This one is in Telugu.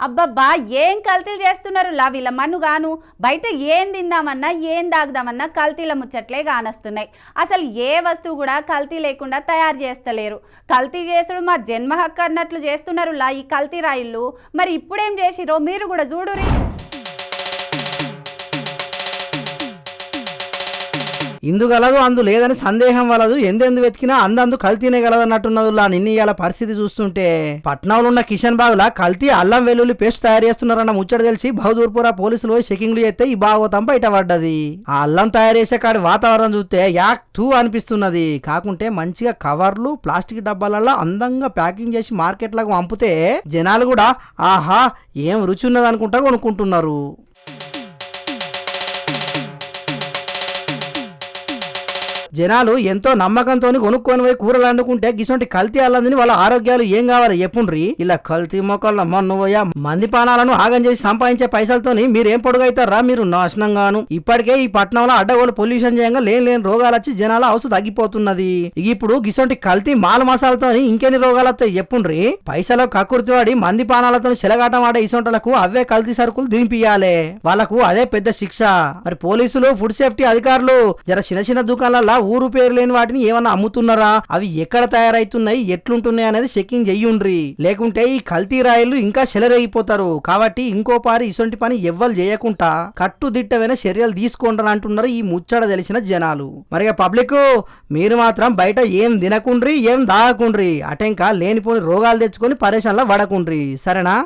అబ్బబ్బా ఏం కల్తీలు చేస్తున్నారు లా వీళ్ళ మన్నుగాను. బయట ఏం తిందామన్నా ఏం తాగుదామన్నా కల్తీల ముచ్చట్లే కానొస్తున్నాయి. అసలు ఏ వస్తువు కూడా కల్తీ లేకుండా తయారు చేస్తలేరు. కల్తీ చేసుడు మా జన్మ హక్కు అన్నట్లు చేస్తున్నారు లా ఈ కల్తీ రాయిళ్ళు. మరి ఇప్పుడేం చేసిరో మీరు కూడా చూడురి. ఇందు గలదు అందు లేదని సందేహం వలదు, ఎందెందు వెతికినా అందందు కల్తీనే గలదన్నట్టున్నదిలా. నిన్న ఇవాళ పరిస్థితి చూస్తుంటే పట్నంలో ఉన్న కిషన్ బాగులా కల్తీ అల్లం వెల్లుల్లి పేస్ట్ తయారు చేస్తున్నారన్న ముచ్చట తెలిసి బహదూర్పురా పోలీసులు పోయి చెకింగ్లు చేస్తే ఈ భాగవతం బయటపడ్డది. ఆ అల్లం తయారు చేసే కాడి వాతావరణం చూస్తే యాక్ టూ అనిపిస్తున్నది. కాకుంటే మంచిగా కవర్లు ప్లాస్టిక్ డబ్బాలలో అందంగా ప్యాకింగ్ చేసి మార్కెట్లకు పంపితే జనాలు కూడా ఆహా ఏం రుచి ఉన్నది అనుకుంటా కొనుక్కుంటున్నారు. జనాలు ఎంతో నమ్మకంతో కొనుక్కొని పోయి కూరలు వండుకుంటే గిసొంటి కల్తీ అల్లందిని వాళ్ళ ఆరోగ్యాలు ఏం కావాలి ఎప్పుండ్రి. ఇలా కల్తీ మొక్కల మొన్నవోయా మంది పానాలను ఆగం చేసి సంపాదించే పైసలతోని మీరేం పొడుగైతారా, మీరు నాశనంగాను. ఇప్పటికే ఈ పట్టణంలో అడ్డగోలు పొల్యూషన్ చేయంగా లేని రోగాలు వచ్చి జనాల అవసరం తగ్గిపోతున్నది. ఇప్పుడు గిసొంటి కల్తీ మాల మసాలతోని ఇంకెన్ని రోగాలు వస్తాయి ఎప్పుండ్రి. పైసలో కక్కుర్తి వాడి మంది పానాలతో చెలగాటం ఆడే ఇసొంటలకు అవే కల్తీ సరుకులు దింపియాలే. వాళ్ళకు అదే పెద్ద శిక్ష. మరి పోలీసులు ఫుడ్ సేఫ్టీ అధికారులు జర చిన్న చిన్న దుకాణాల ఊరు పేరు లేని వాటిని ఏమన్నా అమ్ముతున్నారా, అవి ఎక్కడ తయారైతున్నాయి ఎట్లుంటున్నాయి అనేది చెకింగ్ చెయ్యుండ్రి. లేకుంటే ఈ కల్తీ రాయిలు ఇంకా చెలరేగిపోతారు. కాబట్టి ఇంకో పారి ఇసొంటి పని ఎవ్వరు చేయకుండా కట్టుదిట్టమైన చర్యలు తీసుకోండి అంటున్నారు ఈ ముచ్చట తెలిసిన జనాలు. మరిగా పబ్లిక్ మీరు మాత్రం బయట ఏం తినకుండ్రి, ఏం దాగకుండ్రి, అటెంకా లేనిపోని రోగాలు తెచ్చుకొని పరేషాన్లో పడకుండ్రి, సరేనా?